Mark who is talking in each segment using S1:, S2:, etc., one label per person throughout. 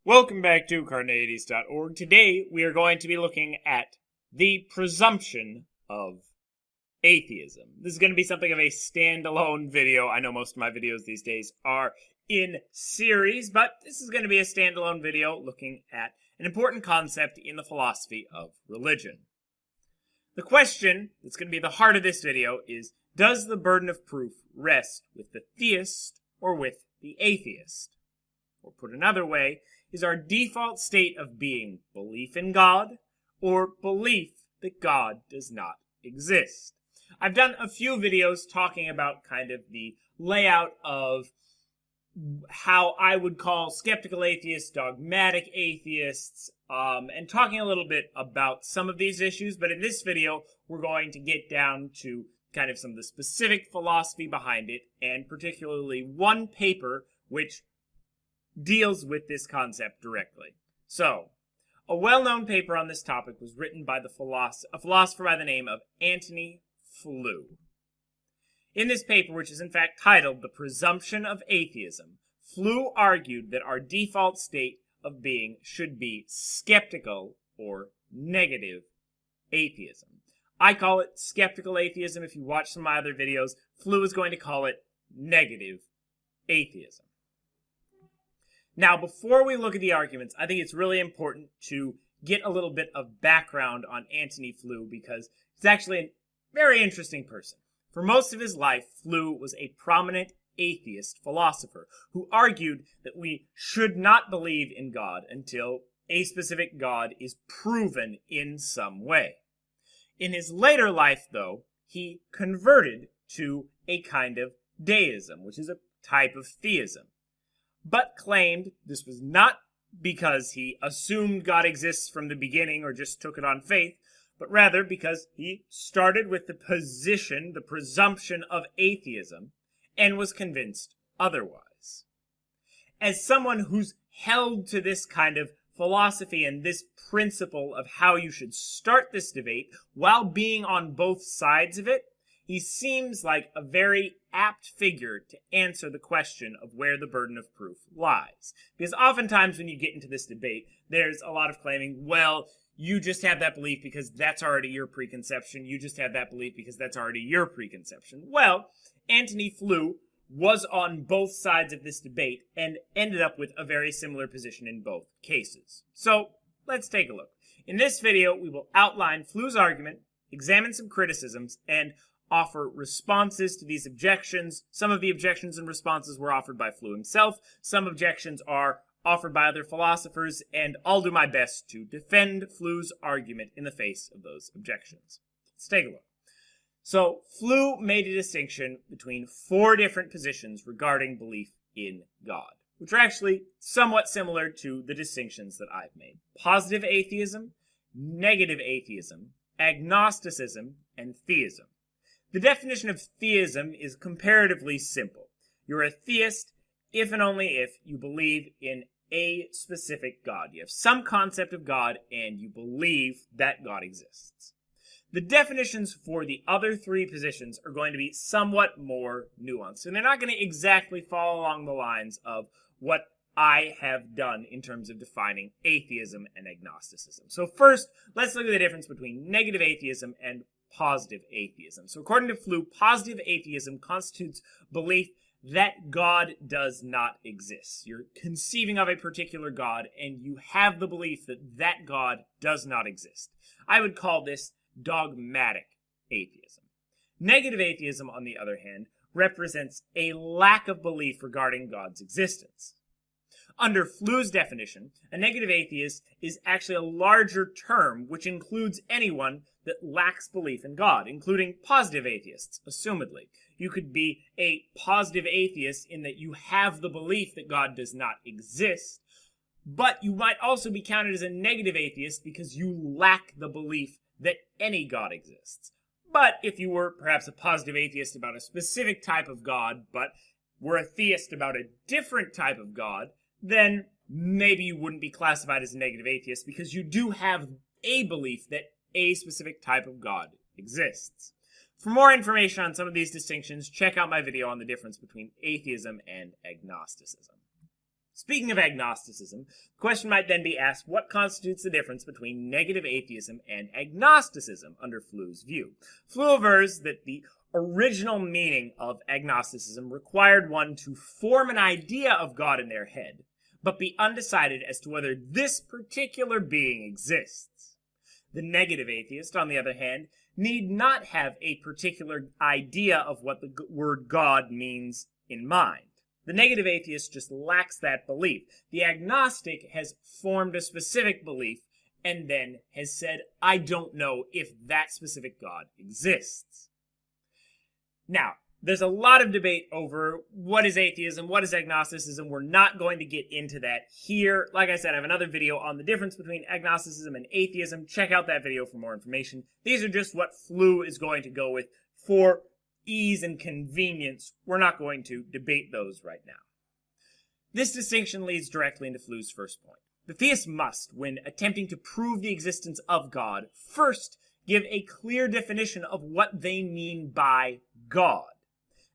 S1: Welcome back to Carneades.org. Today we are going to be looking at the presumption of atheism. This is going to be something of a standalone video. I know most of my videos these days are in series, but this is going to be a standalone video looking at an important concept in the philosophy of religion. The question that's going to be the heart of this video is, does the burden of proof rest with the theist or with the atheist? Or put another way, is our default state of being belief in God or belief that God does not exist? I've done a few videos talking about kind of the layout of how I would call skeptical atheists, dogmatic atheists, and talking a little bit about some of these issues. But in this video, we're going to get down to kind of some of the specific philosophy behind it, and particularly one paper which deals with this concept directly. So, a well-known paper on this topic was written by a philosopher by the name of Antony Flew. In this paper, which is in fact titled The Presumption of Atheism, Flew argued that our default state of being should be skeptical or negative atheism. I call it skeptical atheism. If you watch some of my other videos, Flew is going to call it negative atheism. Now, before we look at the arguments, I think it's really important to get a little bit of background on Antony Flew because he's actually a very interesting person. For most of his life, Flew was a prominent atheist philosopher who argued that we should not believe in God until a specific God is proven in some way. In his later life, though, he converted to a kind of deism, which is a type of theism, but claimed this was not because he assumed God exists from the beginning or just took it on faith, but rather because he started with the presumption of atheism, and was convinced otherwise. As someone who's held to this kind of philosophy and this principle of how you should start this debate while being on both sides of it, he seems like a very apt figure to answer the question of where the burden of proof lies. Because oftentimes when you get into this debate, there's a lot of claiming, well, you just have that belief because that's already your preconception. You just have that belief because that's already your preconception. Well, Antony Flew was on both sides of this debate and ended up with a very similar position in both cases. So let's take a look. In this video, we will outline Flew's argument, examine some criticisms, and offer responses to these objections. Some of the objections and responses were offered by Flew himself. Some objections are offered by other philosophers, and I'll do my best to defend Flew's argument in the face of those objections. Let's take a look. So, Flew made a distinction between four different positions regarding belief in God, which are actually somewhat similar to the distinctions that I've made. Positive atheism, negative atheism, agnosticism, and theism. The definition of theism is comparatively simple. You're a theist if and only if you believe in a specific God. You have some concept of God and you believe that God exists. The definitions for the other three positions are going to be somewhat more nuanced, and they're not going to exactly fall along the lines of what I have done in terms of defining atheism and agnosticism. So first, let's look at the difference between negative atheism and positive atheism. So according to Flew, positive atheism constitutes belief that God does not exist. You're conceiving of a particular God, and you have the belief that that God does not exist. I would call this dogmatic atheism. Negative atheism, on the other hand, represents a lack of belief regarding God's existence. Under Flew's definition, a negative atheist is actually a larger term which includes anyone that lacks belief in God, including positive atheists, assumedly. You could be a positive atheist in that you have the belief that God does not exist, but you might also be counted as a negative atheist because you lack the belief that any God exists. But if you were perhaps a positive atheist about a specific type of God, but were a theist about a different type of God, then maybe you wouldn't be classified as a negative atheist because you do have a belief that a specific type of God exists. For more information on some of these distinctions, check out my video on the difference between atheism and agnosticism. Speaking of agnosticism, the question might then be asked, what constitutes the difference between negative atheism and agnosticism under Flew's view? Flew avers that the original meaning of agnosticism required one to form an idea of God in their head, but be undecided as to whether this particular being exists. The negative atheist, on the other hand, need not have a particular idea of what the word God means in mind. The negative atheist just lacks that belief. The agnostic has formed a specific belief and then has said, I don't know if that specific God exists. Now, there's a lot of debate over what is atheism, what is agnosticism. We're not going to get into that here. Like I said, I have another video on the difference between agnosticism and atheism. Check out that video for more information. These are just what Flew is going to go with for ease and convenience. We're not going to debate those right now. This distinction leads directly into Flew's first point. The theist must, when attempting to prove the existence of God, first give a clear definition of what they mean by God.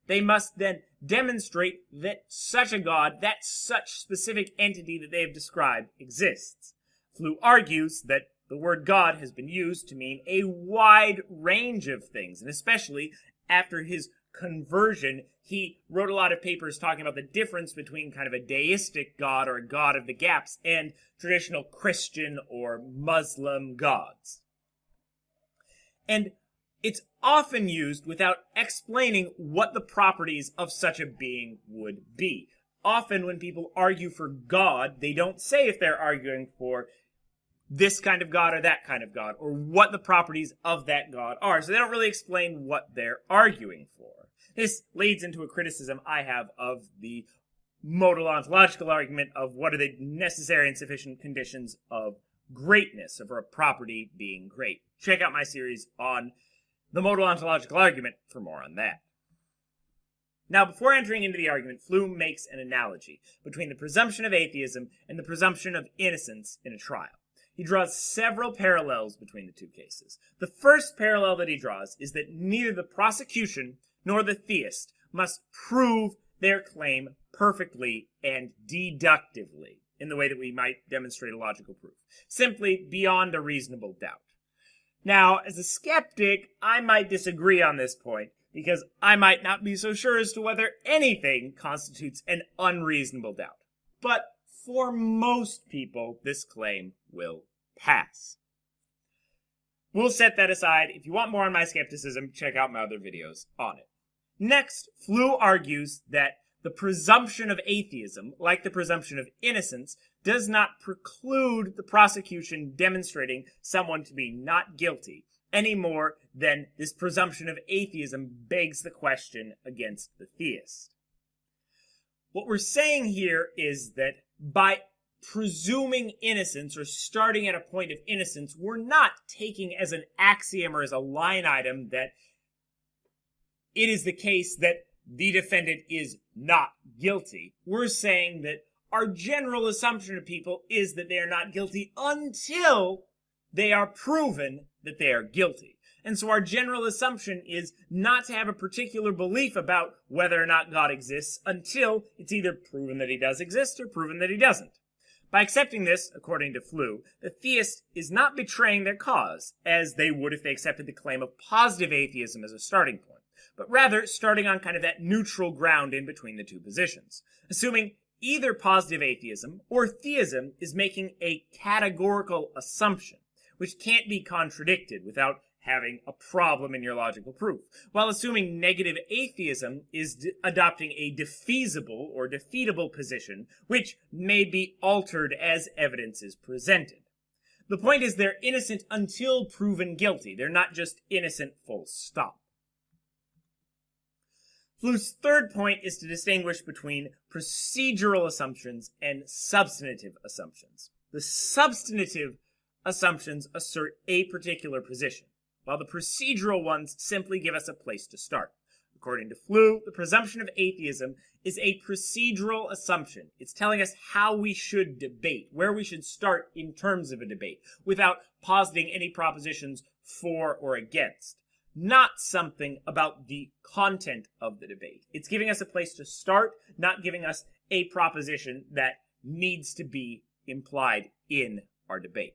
S1: They must then demonstrate that such a God, that such specific entity that they have described, exists. Flew argues that the word God has been used to mean a wide range of things, and especially after his conversion, he wrote a lot of papers talking about the difference between kind of a deistic God or a God of the gaps and traditional Christian or Muslim gods. And it's often used without explaining what the properties of such a being would be. Often when people argue for God, they don't say if they're arguing for this kind of God or that kind of God, or what the properties of that God are. So they don't really explain what they're arguing for. This leads into a criticism I have of the modal ontological argument of what are the necessary and sufficient conditions of greatness, of a property being great. Check out my series on the modal ontological argument for more on that. Now, before entering into the argument, Flew makes an analogy between the presumption of atheism and the presumption of innocence in a trial. He draws several parallels between the two cases. The first parallel that he draws is that neither the prosecution nor the theist must prove their claim perfectly and deductively, in the way that we might demonstrate a logical proof, simply beyond a reasonable doubt. Now, as a skeptic, I might disagree on this point, because I might not be so sure as to whether anything constitutes an unreasonable doubt. But for most people, this claim will pass. We'll set that aside. If you want more on my skepticism, check out my other videos on it. Next, Flew argues that the presumption of atheism, like the presumption of innocence, does not preclude the prosecution demonstrating someone to be not guilty, any more than this presumption of atheism begs the question against the theist. What we're saying here is that by presuming innocence or starting at a point of innocence, we're not taking as an axiom or as a line item that it is the case that the defendant is not guilty. We're saying that our general assumption of people is that they are not guilty until they are proven that they are guilty. And so our general assumption is not to have a particular belief about whether or not God exists until it's either proven that he does exist or proven that he doesn't. By accepting this, according to Flew, the theist is not betraying their cause, as they would if they accepted the claim of positive atheism as a starting point, but rather starting on kind of that neutral ground in between the two positions, assuming either positive atheism or theism is making a categorical assumption, which can't be contradicted without having a problem in your logical proof, while assuming negative atheism is adopting a defeasible or defeatable position, which may be altered as evidence is presented. The point is they're innocent until proven guilty. They're not just innocent full stop. Flew's third point is to distinguish between procedural assumptions and substantive assumptions. The substantive assumptions assert a particular position, while the procedural ones simply give us a place to start. According to Flew, the presumption of atheism is a procedural assumption. It's telling us how we should debate, where we should start in terms of a debate, without positing any propositions for or against. Not something about the content of the debate. It's giving us a place to start, not giving us a proposition that needs to be implied in our debate.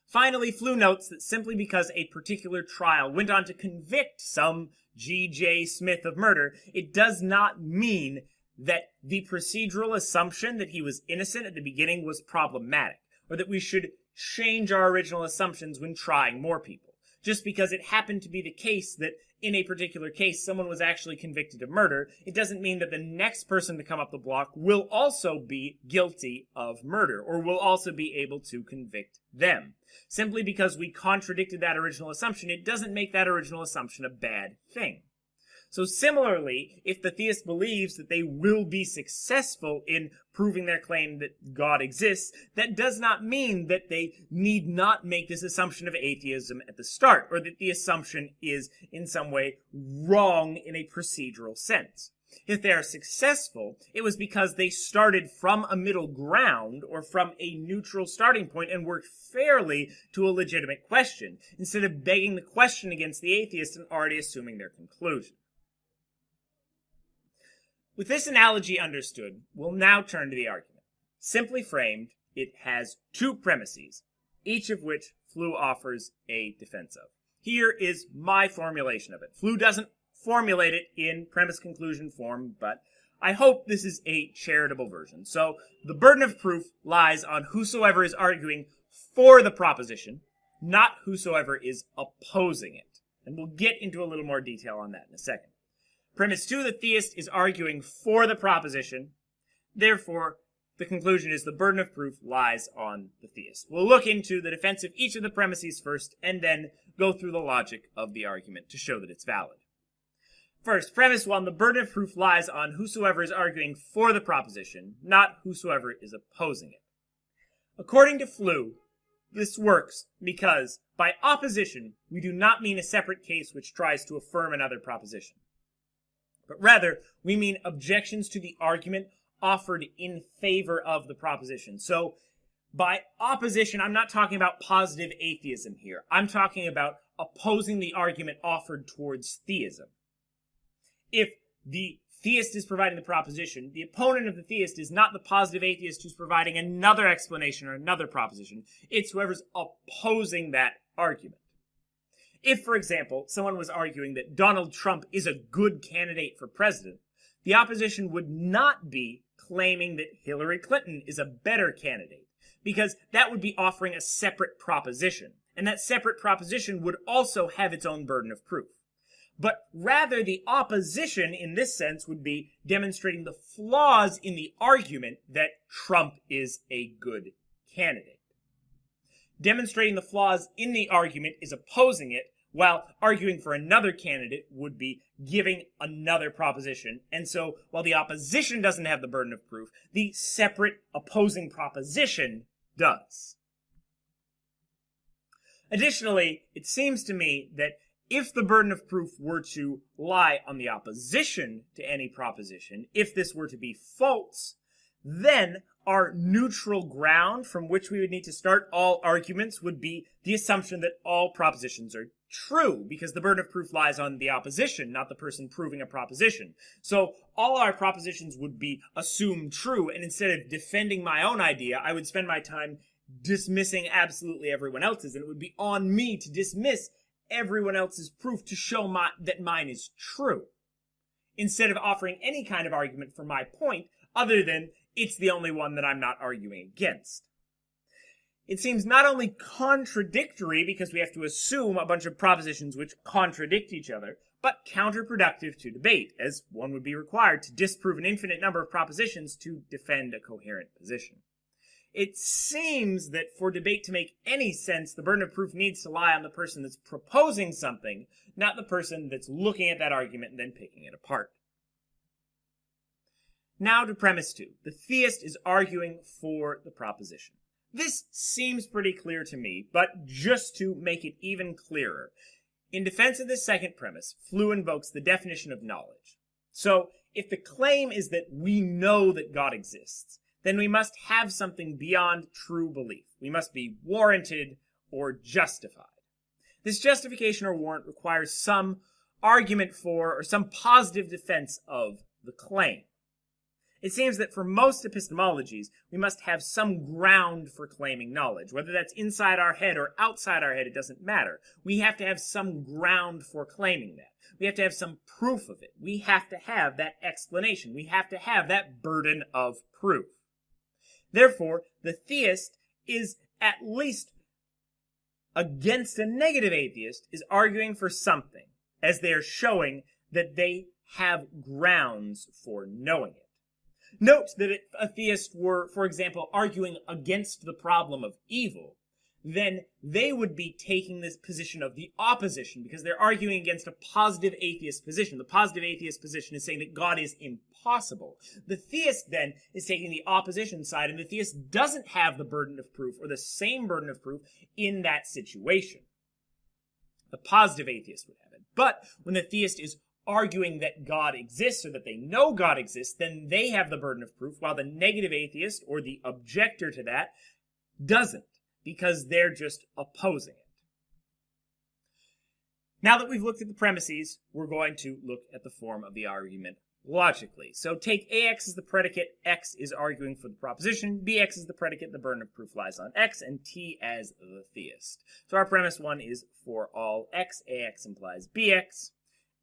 S1: Finally, Flew notes that simply because a particular trial went on to convict some G.J. Smith of murder, it does not mean that the procedural assumption that he was innocent at the beginning was problematic, or that we should change our original assumptions when trying more people. Just because it happened to be the case that in a particular case someone was actually convicted of murder, it doesn't mean that the next person to come up the block will also be guilty of murder, or will also be able to convict them. Simply because we contradicted that original assumption, it doesn't make that original assumption a bad thing. So similarly, if the theist believes that they will be successful in proving their claim that God exists, that does not mean that they need not make this assumption of atheism at the start, or that the assumption is in some way wrong in a procedural sense. If they are successful, it was because they started from a middle ground or from a neutral starting point and worked fairly to a legitimate question, instead of begging the question against the atheist and already assuming their conclusion. With this analogy understood, we'll now turn to the argument. Simply framed, it has two premises, each of which Flew offers a defense of. Here is my formulation of it. Flew doesn't formulate it in premise-conclusion form, but I hope this is a charitable version. So, the burden of proof lies on whosoever is arguing for the proposition, not whosoever is opposing it. And we'll get into a little more detail on that in a second. Premise 2, the theist is arguing for the proposition. Therefore, the conclusion is the burden of proof lies on the theist. We'll look into the defense of each of the premises first, and then go through the logic of the argument to show that it's valid. First, premise 1, the burden of proof lies on whosoever is arguing for the proposition, not whosoever is opposing it. According to Flew, this works because, by opposition, we do not mean a separate case which tries to affirm another proposition. But rather, we mean objections to the argument offered in favor of the proposition. So, by opposition, I'm not talking about positive atheism here. I'm talking about opposing the argument offered towards theism. If the theist is providing the proposition, the opponent of the theist is not the positive atheist who's providing another explanation or another proposition. It's whoever's opposing that argument. If, for example, someone was arguing that Donald Trump is a good candidate for president, the opposition would not be claiming that Hillary Clinton is a better candidate, because that would be offering a separate proposition, and that separate proposition would also have its own burden of proof. But rather, the opposition, in this sense, would be demonstrating the flaws in the argument that Trump is a good candidate. Demonstrating the flaws in the argument is opposing it, while arguing for another candidate would be giving another proposition. And so, while the opposition doesn't have the burden of proof, the separate opposing proposition does. Additionally, it seems to me that if the burden of proof were to lie on the opposition to any proposition, if this were to be false, then our neutral ground from which we would need to start all arguments would be the assumption that all propositions are true, because the burden of proof lies on the opposition, not the person proving a proposition. So all our propositions would be assumed true, and instead of defending my own idea, I would spend my time dismissing absolutely everyone else's, and it would be on me to dismiss everyone else's proof to show that mine is true, instead of offering any kind of argument for my point, other than it's the only one that I'm not arguing against. It seems not only contradictory because we have to assume a bunch of propositions which contradict each other, but counterproductive to debate, as one would be required to disprove an infinite number of propositions to defend a coherent position. It seems that for debate to make any sense, the burden of proof needs to lie on the person that's proposing something, not the person that's looking at that argument and then picking it apart. Now to premise 2. The theist is arguing for the proposition. This seems pretty clear to me, but just to make it even clearer, in defense of this second premise, Flew invokes the definition of knowledge. So, if the claim is that we know that God exists, then we must have something beyond true belief. We must be warranted or justified. This justification or warrant requires some argument for or some positive defense of the claim. It seems that for most epistemologies, we must have some ground for claiming knowledge. Whether that's inside our head or outside our head, it doesn't matter. We have to have some ground for claiming that. We have to have some proof of it. We have to have that explanation. We have to have that burden of proof. Therefore, the theist is at least against a negative atheist is arguing for something, as they are showing that they have grounds for knowing it. Note that if a theist were, for example, arguing against the problem of evil, then they would be taking this position of the opposition, because they're arguing against a positive atheist position. The positive atheist position is saying that God is impossible. The theist then is taking the opposition side, and the theist doesn't have the burden of proof, or the same burden of proof, in that situation. The positive atheist would have it. But when the theist is arguing that God exists, or that they know God exists, then they have the burden of proof, while the negative atheist, or the objector to that, doesn't, because they're just opposing it. Now that we've looked at the premises, we're going to look at the form of the argument logically. So take AX as the predicate, X is arguing for the proposition, BX is the predicate, the burden of proof lies on X, and T as the theist. So our premise 1 is for all X, AX implies BX.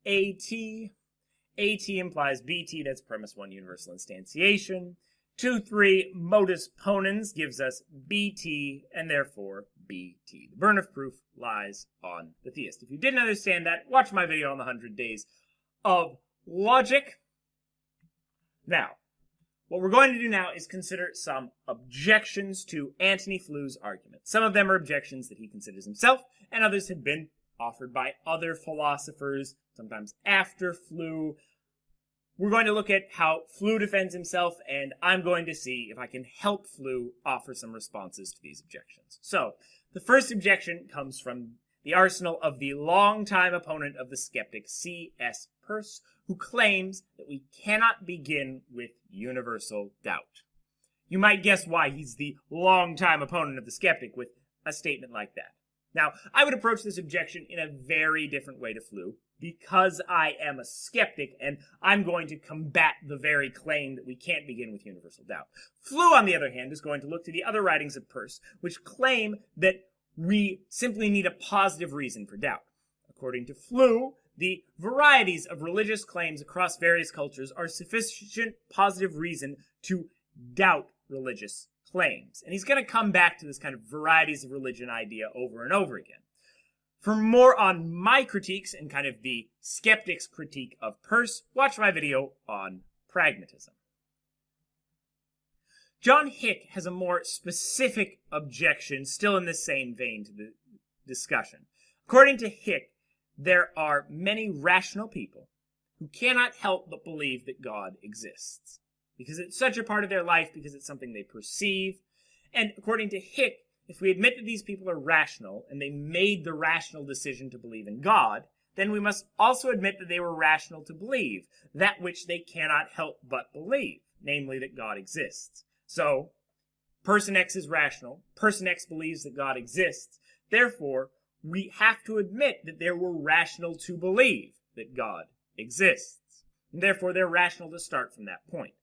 S1: AT implies BT, that's premise 1, universal instantiation. 2, 3, modus ponens gives us BT, and therefore BT. The burden of proof lies on the theist. If you didn't understand that, watch my video on the 100 Days of Logic. Now, what we're going to do now is consider some objections to Antony Flew's argument. Some of them are objections that he considers himself, and others have been offered by other philosophers, sometimes after Flew. We're going to look at how Flew defends himself, and I'm going to see if I can help Flew offer some responses to these objections. So, the first objection comes from the arsenal of the longtime opponent of the skeptic, C.S. Peirce, who claims that we cannot begin with universal doubt. You might guess why he's the longtime opponent of the skeptic with a statement like that. Now, I would approach this objection in a very different way to Flew, because I am a skeptic, and I'm going to combat the very claim that we can't begin with universal doubt. Flew, on the other hand, is going to look to the other writings of Peirce, which claim that we simply need a positive reason for doubt. According to Flew, the varieties of religious claims across various cultures are sufficient positive reason to doubt religious claims. And he's going to come back to this kind of varieties of religion idea over and over again. For more on my critiques and kind of the skeptic's critique of Peirce, watch my video on pragmatism. John Hick has a more specific objection, still in the same vein to the discussion. According to Hick, there are many rational people who cannot help but believe that God exists, because it's such a part of their life, because it's something they perceive. And according to Hick, if we admit that these people are rational, and they made the rational decision to believe in God, then we must also admit that they were rational to believe that which they cannot help but believe, namely that God exists. So, person X is rational, person X believes that God exists, therefore, we have to admit that they were rational to believe that God exists. And therefore, they're rational to start from that point.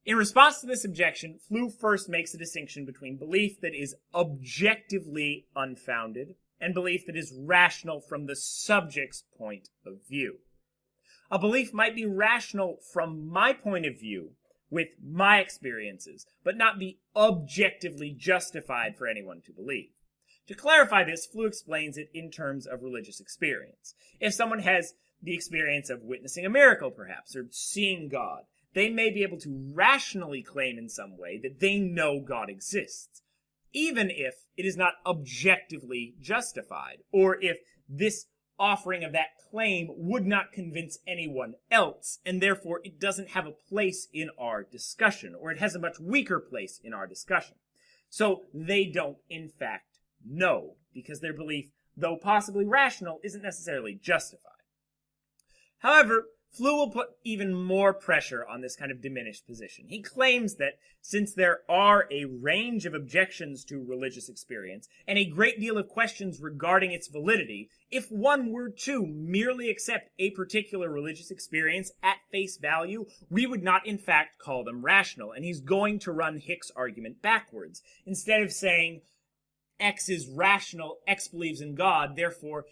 S1: In response to this objection, Flew first makes a distinction between belief that is objectively unfounded and belief that is rational from the subject's point of view. A belief might be rational from my point of view, with my experiences, but not be objectively justified for anyone to believe. To clarify this, Flew explains it in terms of religious experience. If someone has the experience of witnessing a miracle, perhaps, or seeing God, they may be able to rationally claim in some way that they know God exists, even if it is not objectively justified, or if this offering of that claim would not convince anyone else, and therefore it doesn't have a place in our discussion, or it has a much weaker place in our discussion. So they don't, in fact, know, because their belief, though possibly rational, isn't necessarily justified. However, Flew will put even more pressure on this kind of diminished position. He claims that since there are a range of objections to religious experience and a great deal of questions regarding its validity, if one were to merely accept a particular religious experience at face value, we would not in fact call them rational. And he's going to run Hick's argument backwards. Instead of saying X is rational, X believes in God, therefore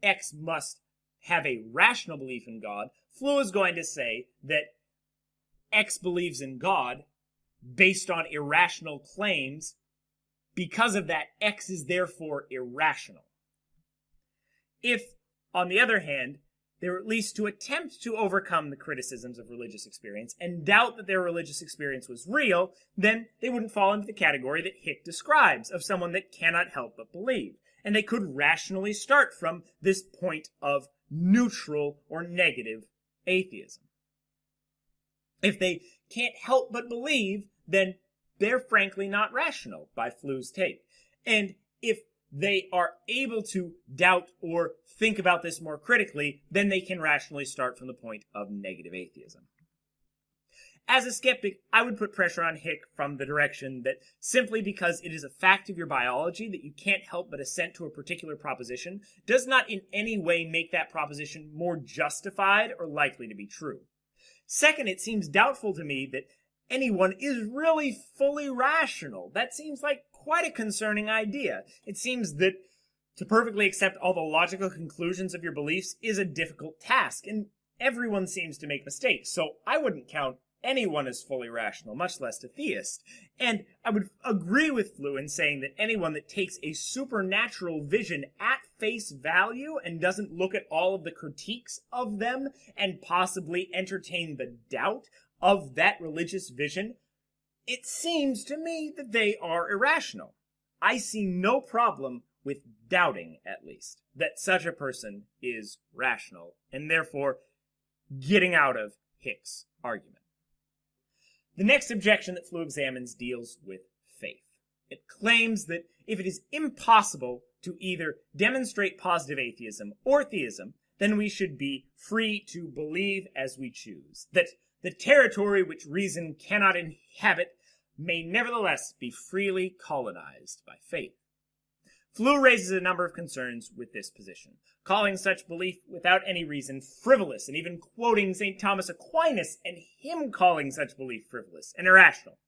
S1: X must have a rational belief in God, Flew is going to say that X believes in God based on irrational claims. Because of that, X is therefore irrational. If, on the other hand, they were at least to attempt to overcome the criticisms of religious experience and doubt that their religious experience was real, then they wouldn't fall into the category that Hick describes of someone that cannot help but believe. And they could rationally start from this point of neutral or negative atheism. If they can't help but believe, then they're frankly not rational by Flew's take. And if they are able to doubt or think about this more critically, then they can rationally start from the point of negative atheism. As a skeptic, I would put pressure on Hick from the direction that simply because it is a fact of your biology that you can't help but assent to a particular proposition does not in any way make that proposition more justified or likely to be true. Second, it seems doubtful to me that anyone is really fully rational. That seems like quite a concerning idea. It seems that to perfectly accept all the logical conclusions of your beliefs is a difficult task, and everyone seems to make mistakes, so I wouldn't count anyone is fully rational, much less a theist. And I would agree with Flew in saying that anyone that takes a supernatural vision at face value and doesn't look at all of the critiques of them and possibly entertain the doubt of that religious vision, it seems to me that they are irrational. I see no problem with doubting, at least, that such a person is rational, and therefore getting out of Hick's argument. The next objection that Flew examines deals with faith. It claims that if it is impossible to either demonstrate positive atheism or theism, then we should be free to believe as we choose. That the territory which reason cannot inhabit may nevertheless be freely colonized by faith. Flew raises a number of concerns with this position, calling such belief without any reason frivolous, and even quoting St. Thomas Aquinas and him calling such belief frivolous and irrational.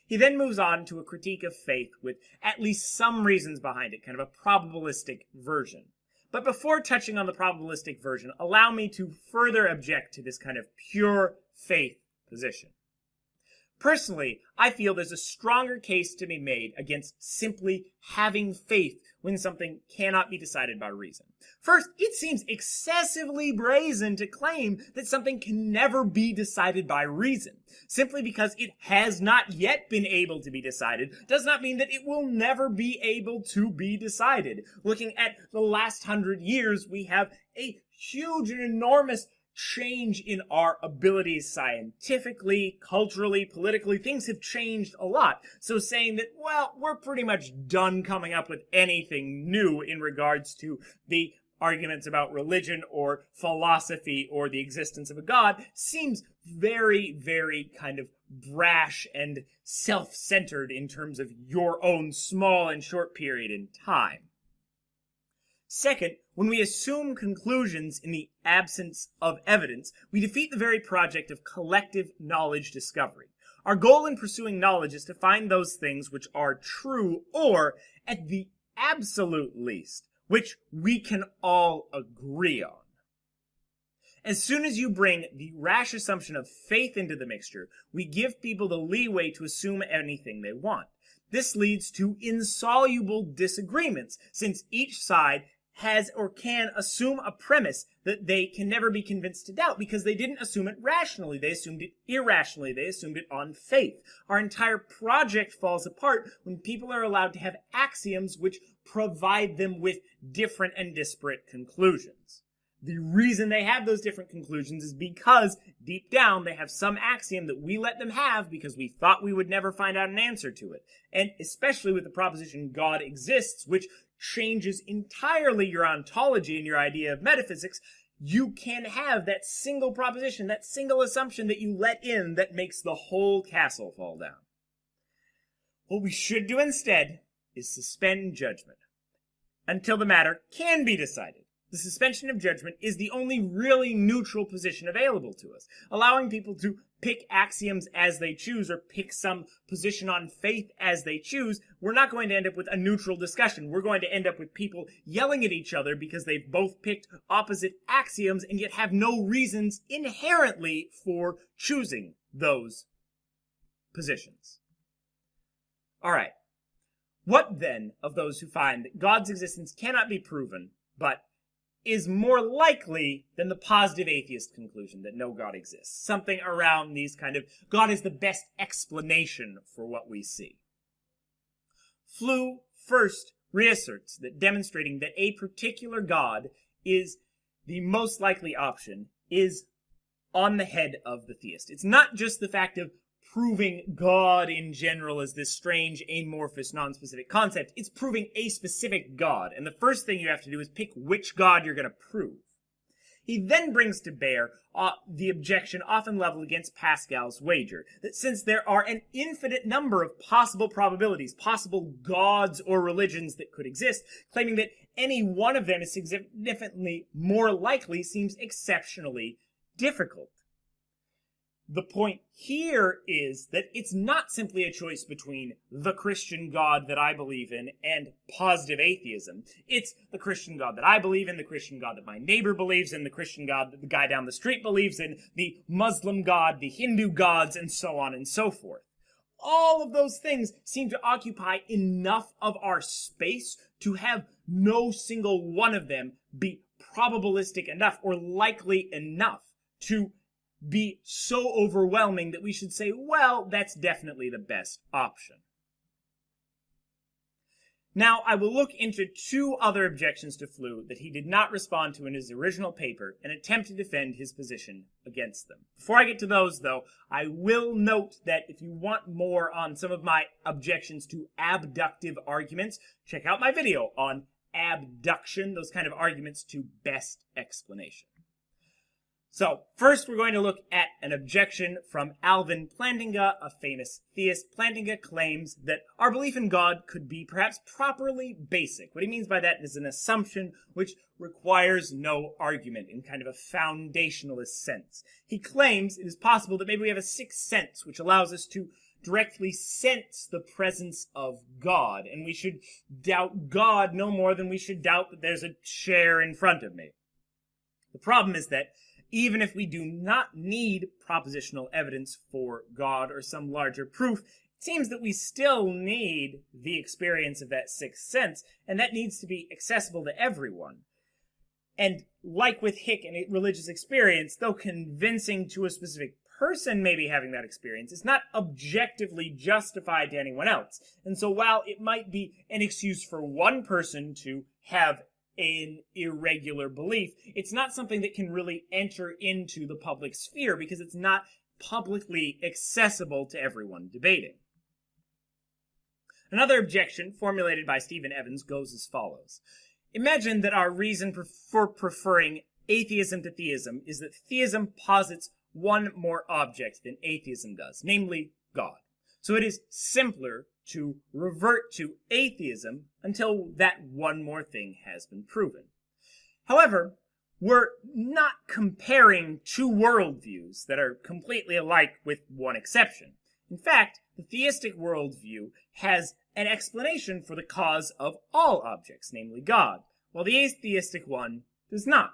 S1: He then moves on to a critique of faith with at least some reasons behind it, kind of a probabilistic version. But before touching on the probabilistic version, allow me to further object to this kind of pure faith position. Personally, I feel there's a stronger case to be made against simply having faith when something cannot be decided by reason. First, it seems excessively brazen to claim that something can never be decided by reason. Simply because it has not yet been able to be decided does not mean that it will never be able to be decided. Looking at the last 100 years, we have a huge and enormous change in our abilities scientifically, culturally, politically. Things have changed a lot. So saying that, well, we're pretty much done coming up with anything new in regards to the arguments about religion or philosophy or the existence of a God seems very, very kind of brash and self-centered in terms of your own small and short period in time. Second, when we assume conclusions in the absence of evidence, we defeat the very project of collective knowledge discovery. Our goal in pursuing knowledge is to find those things which are true, or, at the absolute least, which we can all agree on. As soon as you bring the rash assumption of faith into the mixture, we give people the leeway to assume anything they want. This leads to insoluble disagreements, since each side has or can assume a premise that they can never be convinced to doubt because they didn't assume it rationally. They assumed it irrationally. They assumed it on faith. Our entire project falls apart when people are allowed to have axioms which provide them with different and disparate conclusions. The reason they have those different conclusions is because deep down they have some axiom that we let them have because we thought we would never find out an answer to it. And especially with the proposition God exists, which changes entirely your ontology and your idea of metaphysics, you can have that single proposition, that single assumption that you let in that makes the whole castle fall down. What we should do instead is suspend judgment until the matter can be decided. The suspension of judgment is the only really neutral position available to us, allowing people to pick axioms as they choose or pick some position on faith as they choose. We're not going to end up with a neutral discussion. We're going to end up with people yelling at each other because they've both picked opposite axioms and yet have no reasons inherently for choosing those positions. All right. What then of those who find that God's existence cannot be proven, but is more likely than the positive atheist conclusion that no God exists? Something around these kind of, God is the best explanation for what we see. Flew first reasserts that demonstrating that a particular God is the most likely option is on the head of the theist. It's not just the fact of proving God in general as this strange, amorphous, non-specific concept. It's proving a specific God. And the first thing you have to do is pick which God you're going to prove. He then brings to bear the objection often leveled against Pascal's wager, that since there are an infinite number of possible probabilities, possible gods or religions that could exist, claiming that any one of them is significantly more likely seems exceptionally difficult. The point here is that it's not simply a choice between the Christian God that I believe in and positive atheism. It's the Christian God that I believe in, the Christian God that my neighbor believes in, the Christian God that the guy down the street believes in, the Muslim God, the Hindu gods, and so on and so forth. All of those things seem to occupy enough of our space to have no single one of them be probabilistic enough or likely enough to be so overwhelming that we should say, well, that's definitely the best option. Now, I will look into two other objections to Flew that he did not respond to in his original paper and attempt to defend his position against them. Before I get to those, though, I will note that if you want more on some of my objections to abductive arguments, check out my video on abduction, those kind of arguments to best explanation. So, first we're going to look at an objection from Alvin Plantinga, a famous theist. Plantinga claims that our belief in God could be perhaps properly basic. What he means by that is an assumption which requires no argument in kind of a foundationalist sense. He claims it is possible that maybe we have a sixth sense which allows us to directly sense the presence of God, and we should doubt God no more than we should doubt that there's a chair in front of me. The problem is that even if we do not need propositional evidence for God or some larger proof, it seems that we still need the experience of that sixth sense, and that needs to be accessible to everyone. And like with Hick and religious experience, though convincing to a specific person maybe having that experience, it's not objectively justified to anyone else. And so while it might be an excuse for one person to have an irregular belief, it's not something that can really enter into the public sphere because it's not publicly accessible to everyone debating. Another objection formulated by Stephen Evans goes as follows. Imagine that our reason for preferring atheism to theism is that theism posits one more object than atheism does, namely God. So it is simpler to revert to atheism until that one more thing has been proven. However, we're not comparing two worldviews that are completely alike with one exception. In fact, the theistic worldview has an explanation for the cause of all objects, namely God, while the atheistic one does not.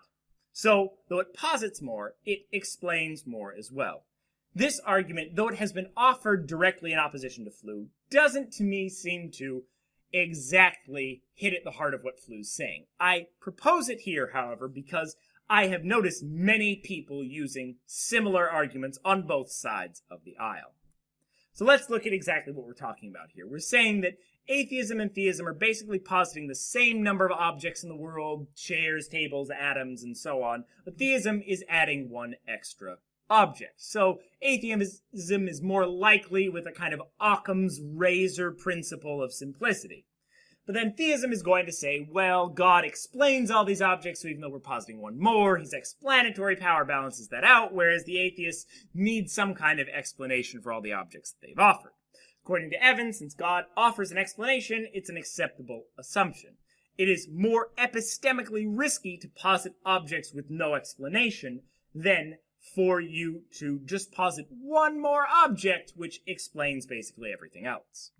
S1: So, though it posits more, it explains more as well. This argument, though it has been offered directly in opposition to Flew, doesn't to me seem to exactly hit at the heart of what Flew's saying. I propose it here, however, because I have noticed many people using similar arguments on both sides of the aisle. So let's look at exactly what we're talking about here. We're saying that atheism and theism are basically positing the same number of objects in the world, chairs, tables, atoms, and so on, but theism is adding one extra object. So atheism is more likely with a kind of Occam's razor principle of simplicity. But then theism is going to say, well, God explains all these objects, so even though we're positing one more, his explanatory power balances that out, whereas the atheists need some kind of explanation for all the objects that they've offered. According to Evans, since God offers an explanation, it's an acceptable assumption. It is more epistemically risky to posit objects with no explanation than for you to just posit one more object which explains basically everything else.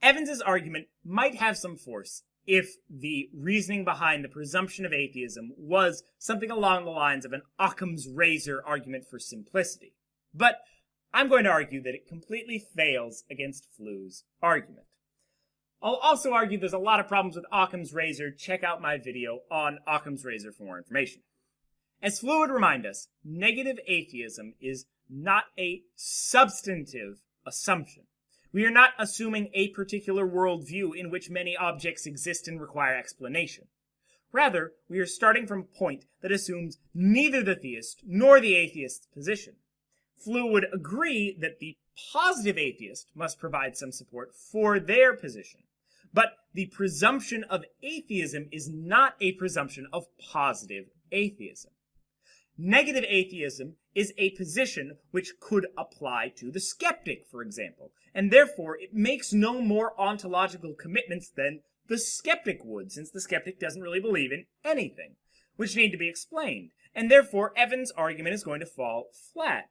S1: Evans's argument might have some force if the reasoning behind the presumption of atheism was something along the lines of an Occam's razor argument for simplicity. But I'm going to argue that it completely fails against Flew's argument. I'll also argue there's a lot of problems with Occam's razor. Check out my video on Occam's razor for more information. As Flew would remind us, negative atheism is not a substantive assumption. We are not assuming a particular worldview in which many objects exist and require explanation. Rather, we are starting from a point that assumes neither the theist nor the atheist's position. Flew would agree that the positive atheist must provide some support for their position. But the presumption of atheism is not a presumption of positive atheism. Negative atheism is a position which could apply to the skeptic, for example, and therefore it makes no more ontological commitments than the skeptic would, since the skeptic doesn't really believe in anything, which need to be explained, and therefore Evans' argument is going to fall flat.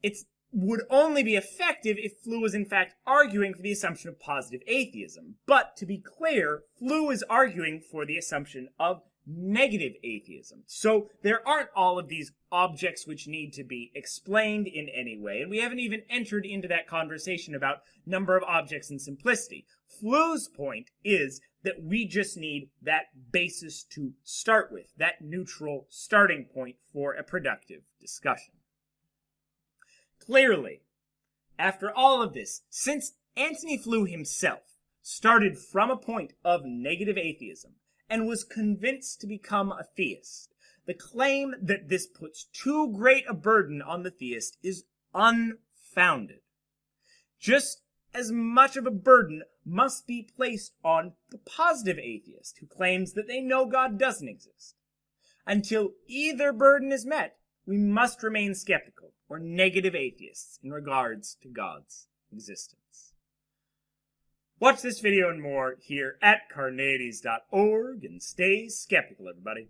S1: It would only be effective if Flew was in fact arguing for the assumption of positive atheism. But to be clear, Flew is arguing for the assumption of negative atheism. So there aren't all of these objects which need to be explained in any way, and we haven't even entered into that conversation about number of objects and simplicity. Flew's point is that we just need that basis to start with, that neutral starting point for a productive discussion. Clearly, after all of this, since Antony Flew himself started from a point of negative atheism and was convinced to become a theist, the claim that this puts too great a burden on the theist is unfounded. Just as much of a burden must be placed on the positive atheist who claims that they know God doesn't exist. Until either burden is met, we must remain skeptical or negative atheists in regards to God's existence. Watch this video and more here at Carneades.org and stay skeptical, everybody.